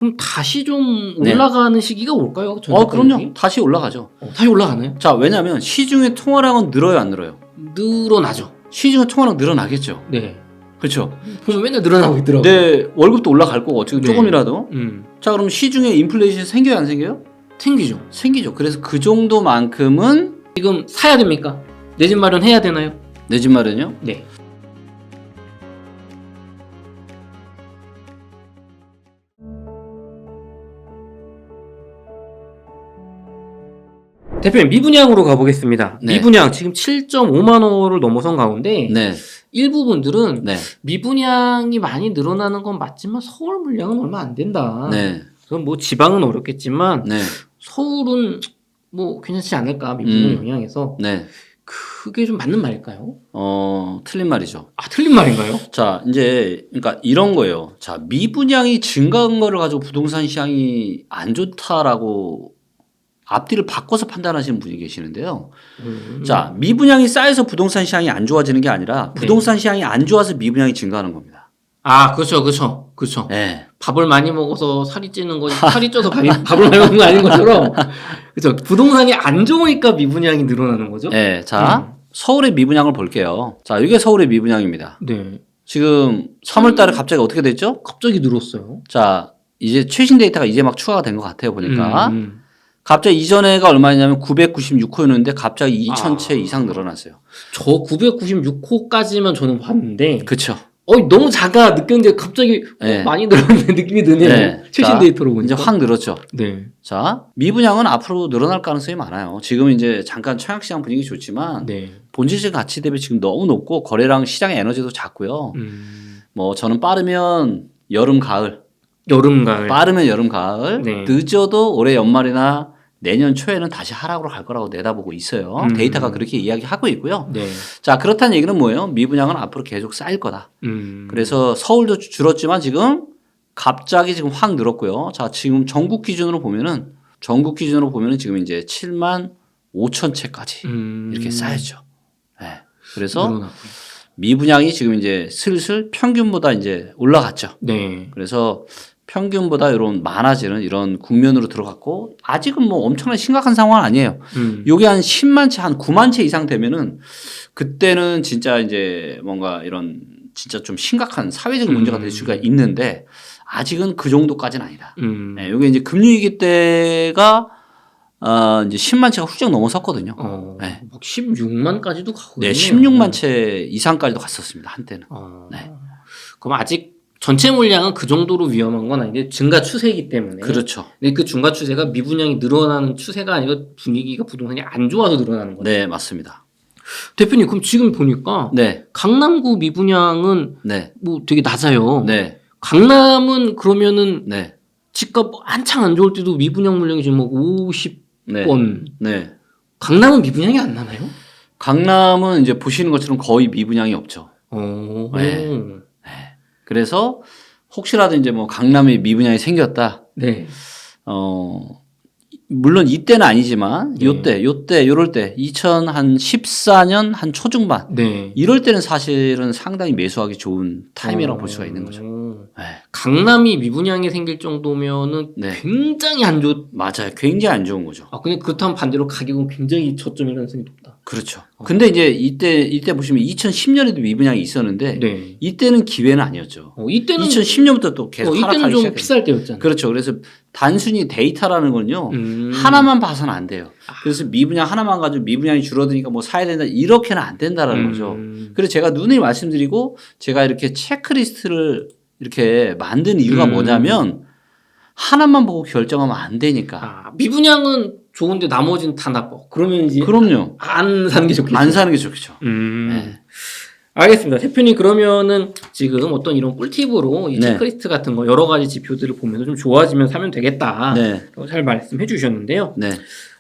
그럼 다시 좀 네. 올라가는 시기가 올까요? 그럼요. 다시 올라가죠. 다시 올라가나요? 자, 왜냐하면 시중의 통화량은 늘어요, 안 늘어요? 늘어나죠. 시중의 통화량 늘어나겠죠. 네. 그렇죠. 보면 맨날 늘어나고 있더라고요. 내 월급도 올라갈 거고 어떻게 네. 조금이라도. 자, 그럼 시중에 인플레이션 생겨요, 안 생겨요? 생기죠. 생기죠. 그래서 그 정도만큼은 지금 사야 됩니까? 내 집 마련 해야 되나요? 내 집 마련이요? 네. 대표님, 미분양으로 가보겠습니다. 네. 미분양 지금 7.5만 호를 넘어선 가운데 네. 일부분들은 네. 미분양이 많이 늘어나는 건 맞지만 서울 물량은 얼마 안 된다. 네. 그럼 뭐 지방은 어렵겠지만 네. 서울은 뭐 괜찮지 않을까, 미분양 영향에서. 네. 그게 좀 맞는 말일까요? 틀린 말이죠. 아, 틀린 말인가요? 자, 이제 그러니까 이런 거예요. 자, 미분양이 증가한 거를 가지고 부동산 시장이 안 좋다라고 앞뒤를 바꿔서 판단하시는 분이 계시는데요. 자, 미분양이 쌓여서 부동산 시장이 안 좋아지는 게 아니라 부동산 시장이 안 좋아서 미분양이 증가하는 겁니다. 아, 그렇죠. 네. 밥을 많이 먹어서 살이 찌는 거지, 살이 쪄서 밥을 많이 먹는 거 아닌 것처럼. 그렇죠. 부동산이 안 좋으니까 미분양이 늘어나는 거죠. 네. 자, 서울의 미분양을 볼게요. 자, 이게 서울의 미분양입니다. 네. 지금 3월 달에 갑자기 어떻게 됐죠? 갑자기 늘었어요. 자, 이제 최신 데이터가 이제 막 추가가 된 것 같아요, 보니까. 갑자기 이전에가 얼마냐면 996호였는데 갑자기 2,000채 이상 늘어났어요. 저 996호까지만 저는 봤는데, 그렇죠. 너무 작아 느꼈는데 갑자기 네. 많이 늘었는 느낌이 드네요. 네. 최신 자, 데이터로 보니까. 이제 확 늘었죠. 네. 자, 미분양은 앞으로 늘어날 가능성이 많아요. 지금 이제 잠깐 청약시장 분위기 좋지만 네. 본질적 가치 대비 지금 너무 높고 거래량 시장의 에너지도 작고요. 뭐 저는 빠르면 여름 가을, 빠르면 여름 가을, 네. 늦어도 올해 연말이나 내년 초에는 다시 하락으로 갈 거라고 내다보고 있어요. 데이터가 그렇게 이야기하고 있고요. 네. 자, 그렇다는 얘기는 뭐예요? 미분양은 앞으로 계속 쌓일 거다. 그래서 서울도 줄었지만 지금 갑자기 지금 확 늘었고요. 자, 지금 전국 기준으로 보면은 지금 이제 7만 5천 채까지 이렇게 쌓였죠. 네. 그래서 늘어났고요. 미분양이 지금 이제 슬슬 평균보다 이제 올라갔죠. 네. 그래서 평균보다 이런 많아지는 이런 국면으로 들어갔고 아직은 뭐 엄청나게 심각한 상황은 아니에요. 요게 한 10만 채, 한 9만 채 이상 되면은 그때는 진짜 이제 뭔가 이런 진짜 좀 심각한 사회적 문제가 될 수가 있는데 아직은 그 정도까지는 아니다. 네, 요게 이제 금융위기 때가 이제 10만 채가 훌쩍 넘어섰거든요. 네. 막 16만까지도 가고 네, 있네요. 16만 채 이상까지도 갔었습니다. 한때는. 네. 그럼 아직 전체 물량은 그 정도로 위험한 건 아닌데 증가 추세이기 때문에. 그렇죠. 근데 그 증가 추세가 미분양이 늘어나는 추세가 아니라 분위기가 부동산이 안 좋아서 늘어나는 거죠. 네, 맞습니다. 대표님, 그럼 지금 보니까 네. 강남구 미분양은 네. 뭐 되게 낮아요. 네. 강남은 그러면은 네. 집값 한창 안 좋을 때도 미분양 물량이 지금 뭐 50건. 네. 강남은 미분양이 안 나나요? 강남은 이제 보시는 것처럼 거의 미분양이 없죠. 네. 그래서 혹시라도 이제 뭐 강남에 미분양이 생겼다. 네. 물론 이때는 아니지만 네. 요럴 때 2014년 한 초중반 네. 이럴 때는 사실은 상당히 매수하기 좋은 타임이라고 볼 수가 있는 거죠. 네. 강남이 미분양이 생길 정도면은 네. 굉장히 안 맞아요. 굉장히 안 좋은 거죠. 근데 그렇다면 반대로 가격은 굉장히 저점일 가능성이 높다. 그렇죠. 근데 이제 이때 보시면 2010년에도 미분양이 있었는데 네. 이때는 기회는 아니었죠. 이때는 2010년부터 또 계속 이때는 하락하기 좀 시작했죠. 비쌀 때였잖아요. 그렇죠. 그래서 단순히 데이터라는 건요. 하나만 봐서는 안 돼요. 그래서 미분양 하나만 가지고 미분양이 줄어드니까 뭐 사야 된다 이렇게는 안 된다라는 거죠. 그래서 제가 누누이 말씀드리고 제가 이렇게 체크리스트를 이렇게 만든 이유가 뭐냐면 하나만 보고 결정하면 안 되니까. 미분양은 좋은데 나머지는 다 나빠. 그러면 이제 그럼요. 안 사는 게 좋겠죠. 안 사는 게 좋겠죠. 네. 알겠습니다. 대표님, 그러면은 지금 어떤 이런 꿀팁으로 이 네. 체크리스트 같은 거 여러 가지 지표들을 보면서 좀 좋아지면 사면 되겠다. 네. 잘 말씀해 주셨는데요. 네.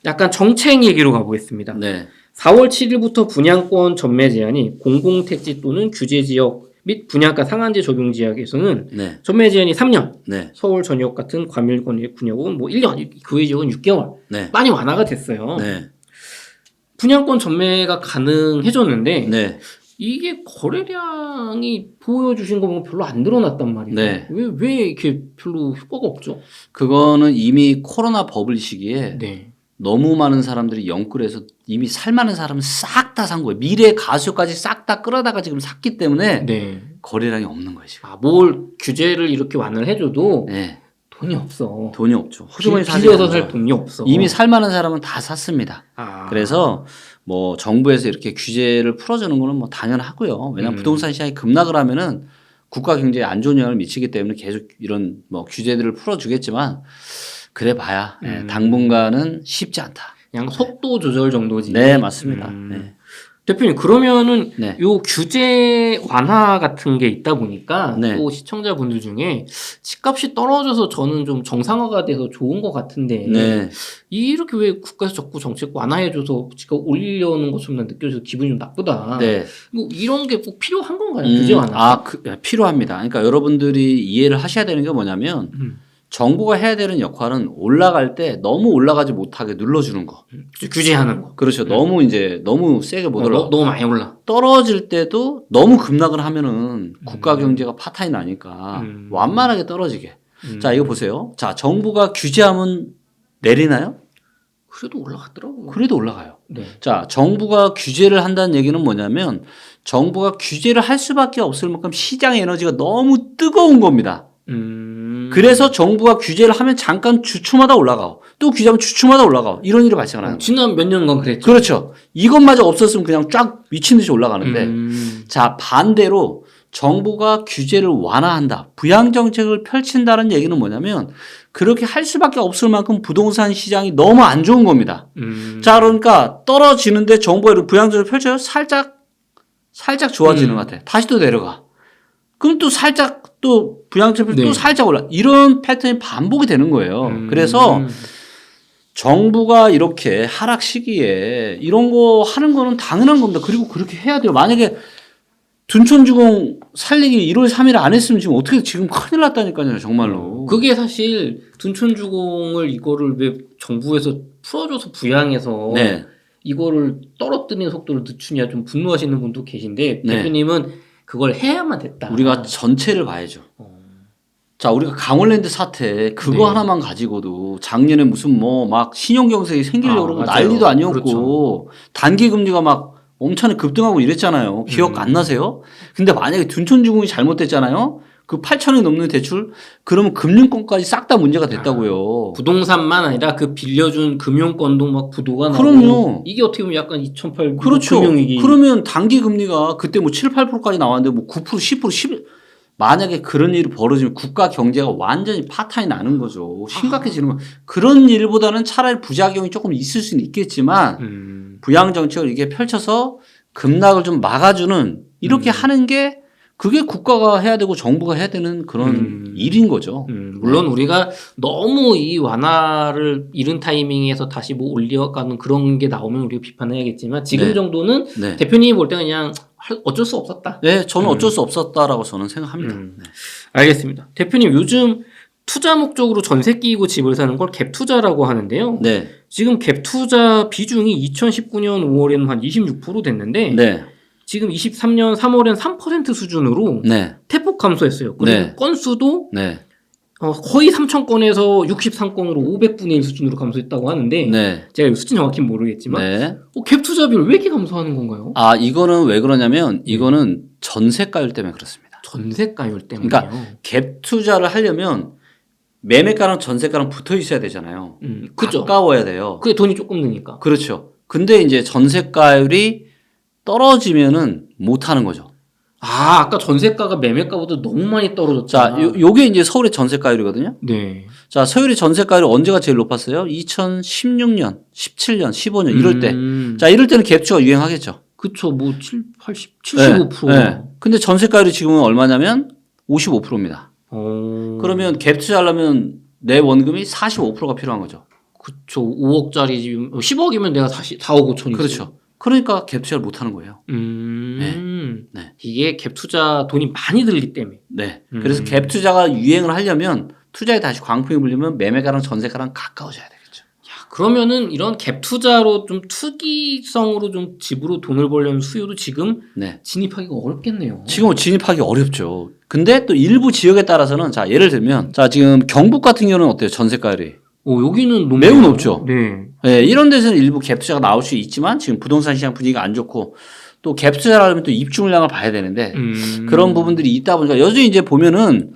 약간 정책 얘기로 가보겠습니다. 네. 4월 7일부터 분양권 전매 제한이 공공택지 또는 규제지역 및 분양가 상한제 적용 지역에서는 네. 전매 제한이 3년, 네. 서울 전역 같은 과밀 군역은 뭐 1년, 그 외 지역은 6개월 네. 많이 완화가 됐어요. 네. 분양권 전매가 가능해졌는데 네. 이게 거래량이 보여주신 거 보면 별로 안 늘어났단 말이에요. 네. 왜 이렇게 별로 효과가 없죠? 그거는 이미 코로나 버블 시기에 네. 너무 많은 사람들이 영끌해서 이미 살 많은 사람은 싹 다 산 거예요. 미래 가수까지 싹 다 끌어다가 지금 샀기 때문에 네. 거래량이 없는 거예요 지금. 뭘 규제를 이렇게 완화를 해줘도 네. 돈이 없어. 돈이 없죠. 호주머니 빌려서 살 돈이 없어. 이미 살 만한 사람은 다 샀습니다. 아. 그래서 뭐 정부에서 이렇게 규제를 풀어주는 거는 뭐 당연하고요. 왜냐하면 부동산 시장이 급락을 하면은 국가 경제에 안 좋은 영향을 미치기 때문에 계속 이런 뭐 규제들을 풀어주겠지만 그래봐야 당분간은 쉽지 않다. 그냥 속도 조절 정도지. 네, 맞습니다. 네. 대표님 그러면은 네. 요 규제 완화 같은 게 있다 보니까 네. 또 시청자분들 중에 집값이 떨어져서 저는 좀 정상화가 돼서 좋은 것 같은데 네. 이렇게 왜 국가에서 자꾸 정책 완화해줘서 집값 올리려는 것처럼 느껴져서 기분이 좀 나쁘다. 네. 뭐 이런 게 꼭 필요한 건가요? 규제 완화? 필요합니다. 그러니까 여러분들이 이해를 하셔야 되는 게 뭐냐면 정부가 해야 되는 역할은 올라갈 때 너무 올라가지 못하게 눌러주는 거. 규제하는 거. 그렇죠. 너무 세게 못 올라. 너무 많이 올라. 떨어질 때도 너무 급락을 하면은 국가 경제가 파탄이 나니까 완만하게 떨어지게. 자, 이거 보세요. 자, 정부가 규제하면 내리나요? 그래도 올라갔더라고요. 그래도 올라가요. 네. 자, 정부가 규제를 한다는 얘기는 뭐냐면 정부가 규제를 할 수밖에 없을 만큼 시장의 에너지가 너무 뜨거운 겁니다. 그래서 정부가 규제를 하면 잠깐 주춤하다 올라가고 또 규제하면 주춤하다 올라가고 이런 일이 발생하는 거예요. 지난 몇 년간 그랬죠. 그렇죠. 이것마저 없었으면 그냥 쫙 미친 듯이 올라가는데 자, 반대로 정부가 규제를 완화한다. 부양정책을 펼친다는 얘기는 뭐냐면 그렇게 할 수밖에 없을 만큼 부동산 시장이 너무 안 좋은 겁니다. 자, 그러니까 떨어지는데 정부가 이런 부양정책을 펼쳐요. 살짝 좋아지는 것 같아. 다시 또 내려가. 그럼 또 살짝 또 부양정책을 또 살짝 올라. 이런 패턴이 반복이 되는 거예요. 그래서 정부가 이렇게 하락 시기에 이런 거 하는 거는 당연한 겁니다. 그리고 그렇게 해야 돼요. 만약에 둔촌주공 살리기 1월 3일 안 했으면 지금 어떻게 지금 큰일 났다니까요. 정말로. 그게 사실 둔촌주공을 이거를 왜 정부에서 풀어줘서 부양해서 네. 이거를 떨어뜨리는 속도를 늦추냐 좀 분노하시는 분도 계신데 네. 대표님은 그걸 해야만 됐다. 우리가 전체를 봐야죠. 자, 우리가 강원랜드 사태 그거 하나만 가지고도 작년에 무슨 뭐 막 신용경색이 생기려고 그러고 난리도 아니었고 그렇죠. 단기 금리가 막 엄청나게 급등하고 이랬잖아요. 기억 안 나세요? 근데 만약에 둔촌주공이 잘못됐잖아요. 그 8천억이 넘는 대출 그러면 금융권까지 싹 다 문제가 됐다고요. 부동산만 아니라 그 빌려준 금융권도 막 부도가 나고. 그럼요. 이게 어떻게 보면 약간 2008 그렇죠. 금융위기. 그러면 단기 금리가 그때 뭐 7, 8%까지 나왔는데 뭐 9%, 10%, 11 만약에 그런 일이 벌어지면 국가 경제가 완전히 파탄이 나는 거죠. 심각해지는 거. 그런 일보다는 차라리 부작용이 조금 있을 수는 있겠지만 부양 정책을 이게 펼쳐서 급락을 좀 막아주는 이렇게 하는 게 그게 국가가 해야 되고 정부가 해야 되는 그런 일인 거죠. 물론 우리가 너무 이 완화를 이른 타이밍에서 다시 뭐 올려가는 그런 게 나오면 우리가 비판해야겠지만 지금 정도는 대표님이 볼 때는 그냥 어쩔 수 없었다. 네, 저는 어쩔 수 없었다라고 저는 생각합니다. 네. 알겠습니다. 대표님 요즘 투자 목적으로 전세 끼고 집을 사는 걸 갭 투자라고 하는데요. 네. 지금 갭 투자 비중이 2019년 5월에는 한 26% 됐는데 네. 지금 23년 3월엔 3% 수준으로 네. 대폭 감소했어요. 그리고 건수도 거의 3,000건에서 63건으로 500분의 1 수준으로 감소했다고 하는데 제가 수치 정확히 모르겠지만 갭 투자비를 왜 이렇게 감소하는 건가요? 아, 이거는 왜 그러냐면 이거는 전세가율 때문에 그렇습니다. 전세가율 때문에요. 그러니까 갭 투자를 하려면 매매가랑 전세가랑 붙어 있어야 되잖아요. 그죠. 가까워야 돼요. 그게 돈이 조금 드니까. 그렇죠. 근데 이제 전세가율이 떨어지면은 못 하는 거죠. 아, 아까 전세가가 매매가보다 너무 많이 떨어졌잖아. 자, 요게 이제 서울의 전세가율이거든요. 네. 자, 서울의 전세가율이 언제가 제일 높았어요? 2016년, 17년, 15년 이럴 때. 자, 이럴 때는 갭투자가 유행하겠죠. 그쵸. 뭐 75%. 네. 근데 전세가율이 지금은 얼마냐면 55%입니다. 그러면 갭투자 하려면 내 원금이 45%가 필요한 거죠. 그쵸. 5억짜리 지금 10억이면 내가 4억 5천이죠. 그렇죠. 그러니까 갭 투자를 못 하는 거예요. 이게 갭 투자 돈이 많이 들기 때문에. 네. 그래서 갭 투자가 유행을 하려면 투자에 다시 광풍이 불리면 매매가랑 전세가랑 가까워져야 되겠죠. 야, 그러면은 이런 갭 투자로 좀 투기성으로 좀 집으로 돈을 벌려는 수요도 지금 네. 진입하기가 어렵겠네요. 지금 진입하기 어렵죠. 근데 또 일부 지역에 따라서는 자 예를 들면 자 지금 경북 같은 경우는 어때요? 전세가율이 여기는 매우 높죠. 네. 네, 이런 데서는 일부 갭 투자가 나올 수 있지만 지금 부동산 시장 분위기가 안 좋고 또 갭 투자를 하려면 또 입주 물량을 봐야 되는데 그런 부분들이 있다 보니까 여전히 이제 보면은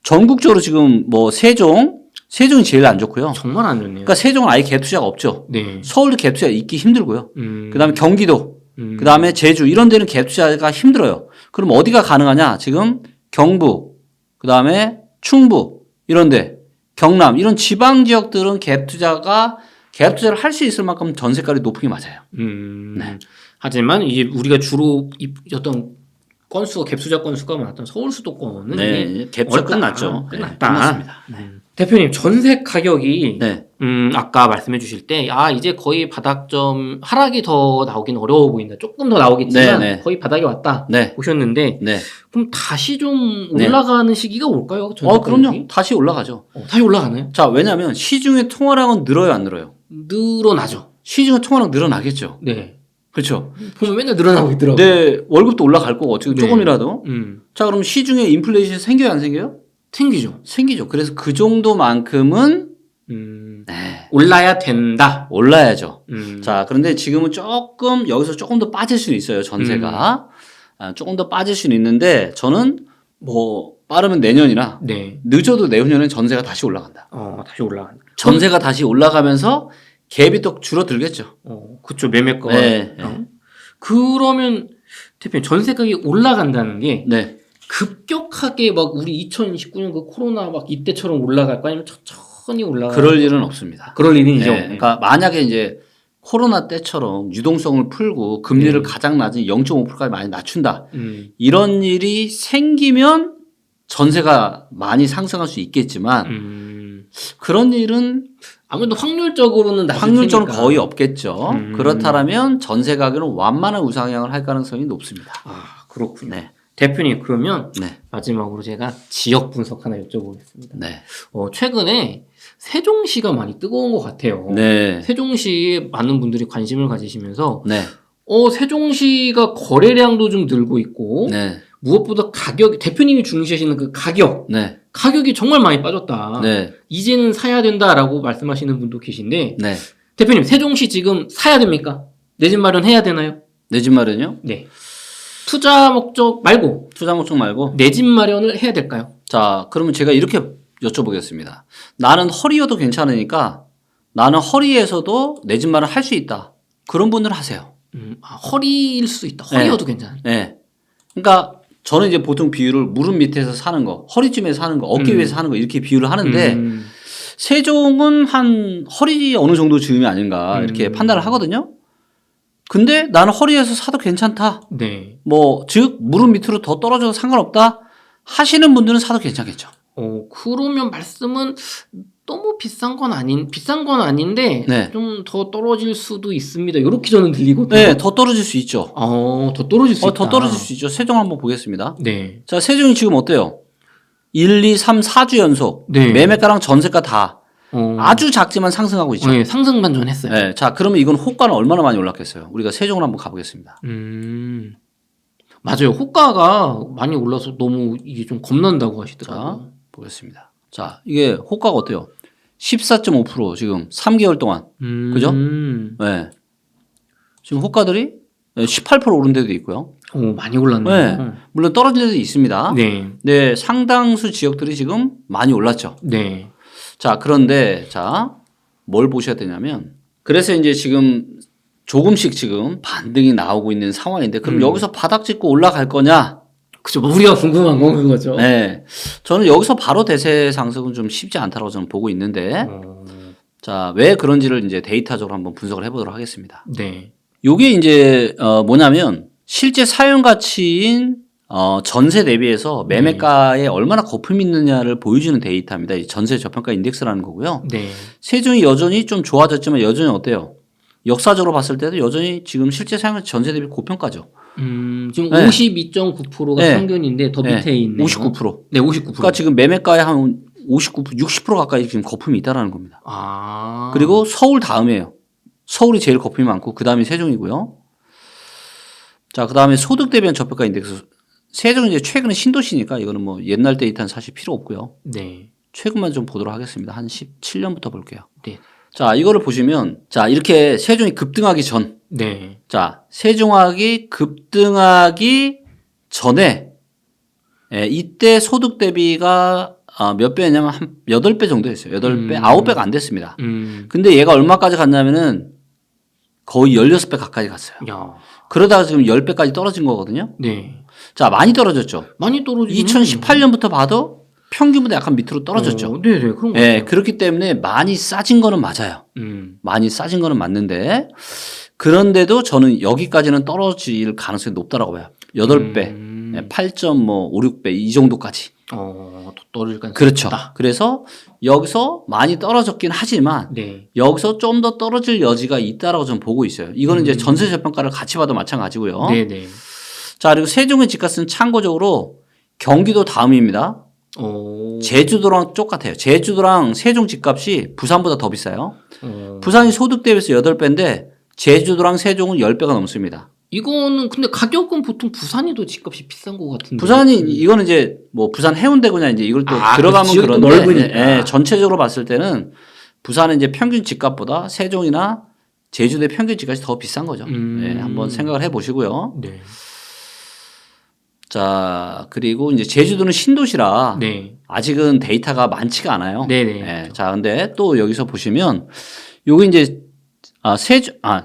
전국적으로 지금 뭐 세종이 제일 안 좋고요. 정말 안 좋네요. 그러니까 세종은 아예 갭 투자가 없죠. 네. 서울도 갭 투자가 있기 힘들고요. 그다음에 경기도, 그다음에 제주 이런 데는 갭 투자가 힘들어요. 그럼 어디가 가능하냐? 지금 경북, 그다음에 충북 이런 데, 경남 이런 지방 지역들은 갭 투자를 할 수 있을 만큼 전세가율이 높은 게 맞아요. 네. 하지만 이제 우리가 주로 어떤 건수가 갭 투자 건수가 많았던 서울 수도권은 네, 갭 투자 끝났죠. 끝났다. 끝났습니다. 대표님 전세 가격이 네. 아까 말씀해 주실 때 이제 거의 바닥점 하락이 더 나오긴 어려워 보인다. 조금 더 나오겠지만 네. 거의 바닥이 왔다 보셨는데 네. 그럼 다시 좀 올라가는 시기가 올까요? 전세 그럼요. 가격이? 다시 올라가죠. 다시 올라가나요? 자, 왜냐하면 시중의 통화량은 늘어요, 안 늘어요? 늘어나죠. 시중의 통화량 늘어나겠죠. 네. 그렇죠. 보면 맨날 늘어나고 있더라고요. 네, 월급도 올라갈 거고 지금 네. 조금이라도. 자, 그럼 시중에 인플레이션이 생겨요, 안 생겨요? 생기죠. 생기죠. 그래서 그 정도만큼은 네. 올라야 된다. 올라야죠. 자, 그런데 지금은 여기서 조금 더 빠질 수는 있어요, 전세가. 조금 더 빠질 수는 있는데 저는 뭐 빠르면 내년이나 늦어도 내후년엔 전세가 다시 올라간다. 다시 올라간다. 전세가 다시 올라가면서 갭이 또 줄어들겠죠. 그렇죠. 매매가. 네. 그러면 대표님 전세 가격이 올라간다는 게 네. 급격하게 막 우리 2019년 그 코로나 막 이때처럼 올라갈 거 아니면 천천히 올라가? 그럴 일은 없습니다. 그럴 일이죠. 네. 그러니까 만약에 이제 코로나 때처럼 유동성을 풀고 금리를 가장 낮은 0.5%까지 많이 낮춘다. 이런 일이 생기면 전세가 많이 상승할 수 있겠지만 그런 일은 아무래도 확률적으로는 거의 없겠죠. 그렇다면 전세 가격은 완만한 우상향을 할 가능성이 높습니다. 그렇군요. 네. 대표님 그러면 마지막으로 제가 지역 분석 하나 여쭤보겠습니다. 네. 최근에 세종시가 많이 뜨거운 것 같아요. 네. 세종시에 많은 분들이 관심을 가지시면서 네. 세종시가 거래량도 좀 늘고 있고 네. 무엇보다 대표님이 중시하시는 그 가격이 정말 많이 빠졌다. 네. 이제는 사야 된다라고 말씀하시는 분도 계신데 네. 대표님 세종시 지금 사야 됩니까? 내 집 마련해야 되나요? 내 집 마련이요? 네. 투자 목적 말고 내 집 마련을 해야 될까요? 자, 그러면 제가 이렇게 여쭤보겠습니다. 나는 허리여도 괜찮으니까 나는 허리에서도 내 집 마련 할 수 있다. 그런 분들은 하세요. 허리일 수 있다. 허리여도 괜찮아요. 네. 그러니까 저는 이제 보통 비율을 무릎 밑에서 사는 거, 허리쯤에서 사는 거, 어깨 위에서 사는 거 이렇게 비율을 하는데 세종은 한 허리 어느 정도 즈음이 아닌가 이렇게 판단을 하거든요. 근데 나는 허리에서 사도 괜찮다. 네. 즉 무릎 밑으로 더 떨어져도 상관없다 하시는 분들은 사도 괜찮겠죠. 그러면 말씀은 너무 비싼 건 아닌데 좀 더 떨어질 수도 있습니다. 이렇게 저는 들리거든요. 네, 더 떨어질 수 있죠. 더 떨어질 수 있다. 더 떨어질 수 있죠. 세종 한번 보겠습니다. 네. 자, 세종이 지금 어때요? 1, 2, 3, 4주 연속 매매가랑 전세가 다 아주 작지만 상승하고 있죠. 네, 상승 반전했어요. 네, 자, 그러면 이건 호가는 얼마나 많이 올랐겠어요? 우리가 세종을 한번 가보겠습니다. 맞아요. 호가가 많이 올라서 너무 이게 좀 겁난다고 하시더라고요. 자, 보겠습니다. 자, 이게 호가가 어때요? 14.5% 지금 3개월 동안. 그죠? 네. 지금 호가들이 18% 오른 데도 있고요. 많이 올랐네요. 네. 물론 떨어진 데도 있습니다. 네. 네, 상당수 지역들이 지금 많이 올랐죠. 네. 자, 그런데 뭘 보셔야 되냐면 그래서 이제 지금 조금씩 지금 반등이 나오고 있는 상황인데 그럼 여기서 바닥 짚고 올라갈 거냐? 그죠. 우리가 궁금한 건 그거죠. 네. 저는 여기서 바로 대세 상승은 좀 쉽지 않다고 저는 보고 있는데 자, 왜 그런지를 이제 데이터적으로 한번 분석을 해보도록 하겠습니다. 네. 요게 이제 뭐냐면 실제 사용 가치인 전세 대비해서 매매가에 얼마나 거품이 있느냐를 보여주는 데이터입니다. 이 전세 저평가 인덱스라는 거고요. 네. 세종이 여전히 좀 좋아졌지만 여전히 어때요? 역사적으로 봤을 때도 여전히 지금 실제 사용 가치 전세 대비 고평가죠. 지금 52.9%가 평균인데 더 밑에 있네요. 59%. 네, 59%. 그러니까 지금 매매가의 한 60% 가까이 지금 거품이 있다라는 겁니다. 그리고 서울 다음이에요. 서울이 제일 거품이 많고 그 다음이 세종이고요. 자, 그 다음에 소득 대비한 저평가 인덱스. 세종은 이제 최근에 신도시니까 이거는 뭐 옛날 데이터는 사실 필요 없고요. 네. 최근만 좀 보도록 하겠습니다. 한 17년부터 볼게요. 네. 자, 이거를 보시면 자, 이렇게 세종이 급등하기 전. 네. 자, 세종이 급등하기 전에 이때 소득 대비가 몇 배냐면 한 8배 정도 됐어요. 8배, 9배가 안 됐습니다. 근데 얘가 얼마까지 갔냐면은 거의 16배 가까이 갔어요. 야. 그러다가 지금 10배까지 떨어진 거거든요. 네. 자, 많이 떨어졌죠. 많이 떨어지긴 2018년부터 봐도 평균보다 약간 밑으로 떨어졌죠. 네네. 그런 거. 네, 그렇기 때문에 많이 싸진 거는 맞아요. 많이 싸진 거는 맞는데 그런데도 저는 여기까지는 떨어질 가능성이 높다라고 봐요. 8배, 8.56배 이 정도까지. 더 떨어질 가능성이 그렇죠. 높다. 그래서 여기서 많이 떨어졌긴 하지만 네. 여기서 좀 더 떨어질 여지가 있다라고 저는 보고 있어요. 이거는 이제 전세 저평가를 같이 봐도 마찬가지고요. 네네. 자, 그리고 세종의 집값은 참고적으로 경기도 다음입니다. 제주도랑 똑같아요. 제주도랑 세종 집값이 부산보다 더 비싸요. 부산이 소득 대비해서 8배인데 제주도랑 세종은 10배가 넘습니다. 이거는 근데 가격은 보통 부산이 더 집값이 비싼 것 같은데. 부산이 이거는 이제 뭐 부산 해운대구냐 이제 이걸 또 들어가면 그런데 넓으니까. 전체적으로 봤을 때는 부산은 이제 평균 집값보다 세종이나 제주도의 평균 집값이 더 비싼 거죠. 한번 생각을 해 보시고요. 네. 자, 그리고 이제 제주도는 신도시라 네. 아직은 데이터가 많지가 않아요. 네네. 자, 근데 또 여기서 보시면 요게 이제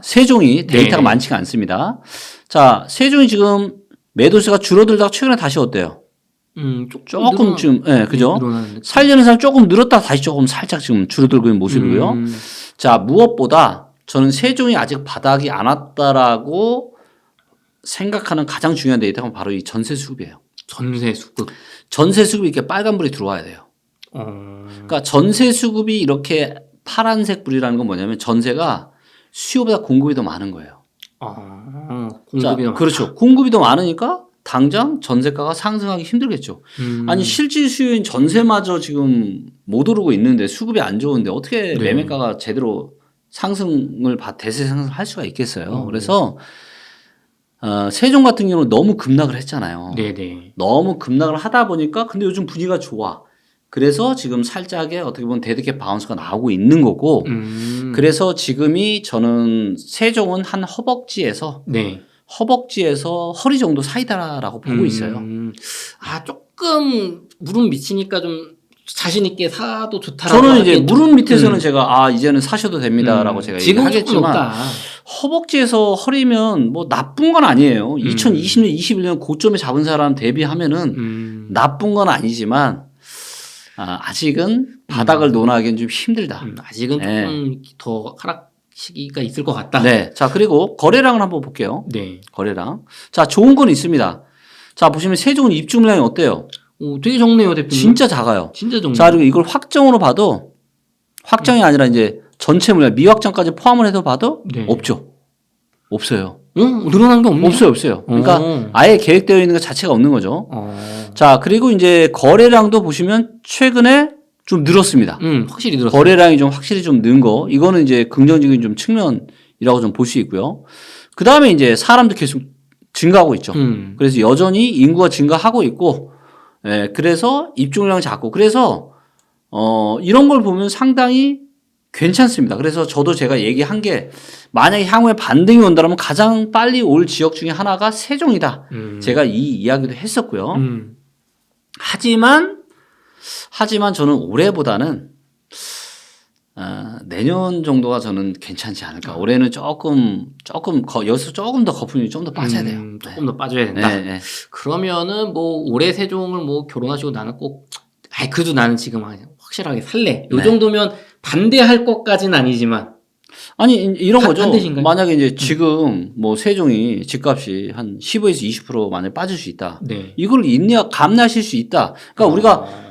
세종이 데이터가 네. 많지가 않습니다. 자, 세종이 지금 매도세가 줄어들다가 최근에 다시 어때요? 조금 지금, 그죠? 살려는 사람 조금 늘었다 다시 조금 살짝 지금 줄어들고 있는 모습이고요. 자, 무엇보다 저는 세종이 아직 바닥이 안 왔다라고 생각하는 가장 중요한 데이터가 바로 이 전세 수급이에요. 전세 수급. 전세 수급이 이렇게 빨간불이 들어와야 돼요. 그러니까 전세 수급이 이렇게 파란색 불이라는 건 뭐냐면 전세가 수요보다 공급이 더 많은 거예요. 공급이 더 그렇죠. 공급이 더 많으니까 당장 전세가가 상승하기 힘들겠죠. 아니 실질 수요인 전세마저 지금 못 오르고 있는데 수급이 안 좋은데 어떻게 매매가가 제대로 상승을 대세 상승할 수가 있겠어요. 그래서 세종 같은 경우는 너무 급락을 했잖아요. 네네. 너무 급락을 하다 보니까 근데 요즘 분위기가 좋아. 그래서 지금 살짝의 어떻게 보면 데드캣 바운스가 나오고 있는 거고 그래서 지금이 저는 세종은 한 허벅지에서 허벅지에서 허리 정도 사이다라고 보고 있어요. 조금 무릎 미치니까 좀 자신 있게 사도 좋다라고. 저는 이제 무릎 밑에서는 제가 이제는 사셔도 됩니다라고 제가 얘기하겠지만 허벅지에서 허리면 뭐 나쁜 건 아니에요. 2020년, 21년 고점에 잡은 사람 대비하면은 나쁜 건 아니지만 아직은 바닥을 논하기엔 좀 힘들다. 아직은 조금 더 하락 시기가 있을 것 같다. 네. 자, 그리고 거래량을 한번 볼게요. 네. 거래량. 자, 좋은 건 있습니다. 자, 보시면 세종은 입주 물량이 어때요? 되게 적네요, 대표님. 진짜 작아요. 진짜 적네요. 자, 그리고 이걸 확정으로 봐도 확정이 아니라 이제 전체 물량 미확정까지 포함을 해서 봐도 없죠. 없어요. 늘어난 게 없네요. 없어요. 그러니까 아예 계획되어 있는 것 자체가 없는 거죠. 자, 그리고 이제 거래량도 보시면 최근에 좀 늘었습니다. 확실히 늘었어요. 거래량이 좀 확실히 좀 는 거. 이거는 이제 긍정적인 좀 측면이라고 좀 볼 수 있고요. 그 다음에 이제 사람도 계속 증가하고 있죠. 그래서 여전히 인구가 증가하고 있고, 그래서 입주량이 작고, 그래서 이런 걸 보면 상당히 괜찮습니다. 그래서 저도 제가 얘기한 게 만약에 향후에 반등이 온다면 가장 빨리 올 지역 중에 하나가 세종이다. 제가 이 이야기도 했었고요. 하지만 저는 올해보다는 내년 정도가 저는 괜찮지 않을까. 올해는 여기서 조금 더 거품이 좀 더 빠져야 돼요. 조금 더 빠져야 된다. 그러면은 뭐 올해 세종을 뭐 결혼하시고 나는 꼭 그래도 나는 지금 확실하게 살래. 요 정도면 반대할 것까지는 아니지만. 아니 이런 거죠. 반대신가요? 만약에 이제 지금 뭐 세종이 집값이 한 15에서 20% 만약에 빠질 수 있다. 이걸 감내하실 수 있다. 그러니까 우리가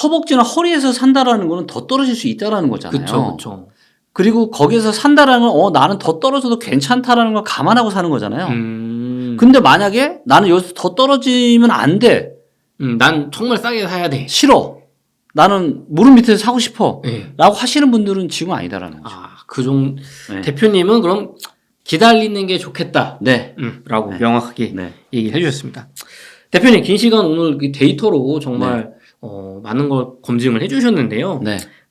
허벅지나 허리에서 산다라는 거는 더 떨어질 수 있다라는 거잖아요. 그렇죠. 그리고 거기에서 산다라는 건 나는 더 떨어져도 괜찮다라는 걸 감안하고 사는 거잖아요. 근데 만약에 나는 여기서 더 떨어지면 안 돼. 난 정말 싸게 사야 돼. 싫어. 나는 무릎 밑에서 사고 싶어. 네. 라고 하시는 분들은 지금 아니다라는 거죠. 그 정도. 네. 대표님은 그럼 기다리는 게 좋겠다. 네. 라고 명확하게 얘기를 해주셨습니다. 대표님, 긴 시간 오늘 데이터로 정말 많은 걸 검증을 해주셨는데요.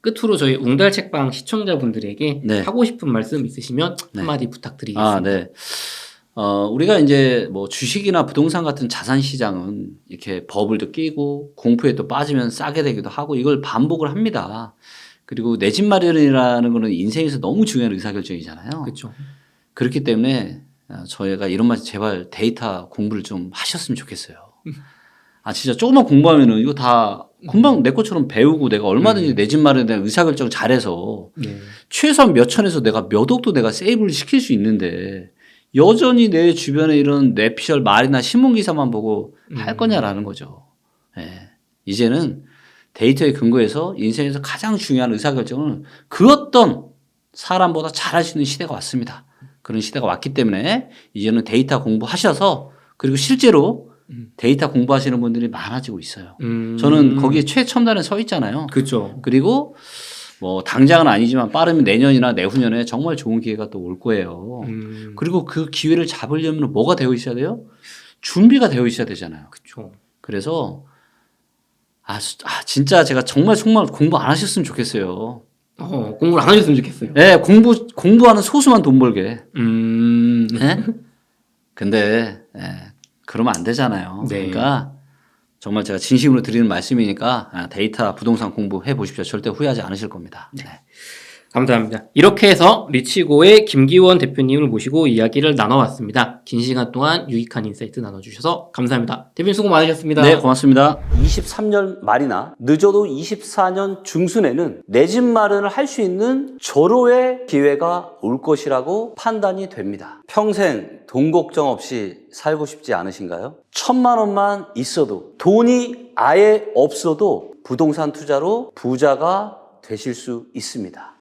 끝으로 저희 웅달 책방 시청자분들에게 하고 싶은 말씀 있으시면 한마디 부탁드리겠습니다. 우리가 이제 뭐 주식이나 부동산 같은 자산 시장은 이렇게 버블도 끼고 공포에 또 빠지면 싸게 되기도 하고 이걸 반복을 합니다. 그리고 내 집 마련이라는 거는 인생에서 너무 중요한 의사결정이잖아요. 그렇죠. 그렇기 때문에 저희가 이런 말 제발 데이터 공부를 좀 하셨으면 좋겠어요. 진짜 조금만 공부하면은 이거 다 금방 내 것처럼 배우고 내가 얼마든지 내 집 마련에 대한 의사결정 잘해서 최소한 몇 천에서 내가 몇 억도 내가 세이브를 시킬 수 있는데 여전히 내 주변에 이런 뇌피셜 말이나 신문기사만 보고 할 거냐라는 거죠. 이제는 데이터에 근거해서 인생에서 가장 중요한 의사결정을 그 어떤 사람보다 잘할 수 있는 시대가 왔습니다. 그런 시대가 왔기 때문에 이제는 데이터 공부하셔서 그리고 실제로 데이터 공부하시는 분들이 많아지고 있어요. 저는 거기에 최첨단에 서 있잖아요. 그렇죠. 그리고 뭐 당장은 아니지만 빠르면 내년이나 내후년에 정말 좋은 기회가 또 올 거예요. 그리고 그 기회를 잡으려면 뭐가 되어 있어야 돼요? 준비가 되어 있어야 되잖아요. 그렇죠. 그래서 진짜 제가 정말 공부 안 하셨으면 좋겠어요. 공부를 안 하셨으면 좋겠어요. 네, 공부하는 소수만 돈 벌게. 네? 근데 그러면 안 되잖아요. 그러니까 정말 제가 진심으로 드리는 말씀이니까 데이터 부동산 공부해 보십시오. 절대 후회하지 않으실 겁니다. 감사합니다. 이렇게 해서 리치고의 김기원 대표님을 모시고 이야기를 나눠봤습니다. 긴 시간 동안 유익한 인사이트 나눠주셔서 감사합니다. 대표님 수고 많으셨습니다. 네, 고맙습니다. 23년 말이나 늦어도 24년 중순에는 내 집 마련을 할 수 있는 절호의 기회가 올 것이라고 판단이 됩니다. 평생 돈 걱정 없이 살고 싶지 않으신가요? 1,000만 원만 있어도, 돈이 아예 없어도 부동산 투자로 부자가 되실 수 있습니다.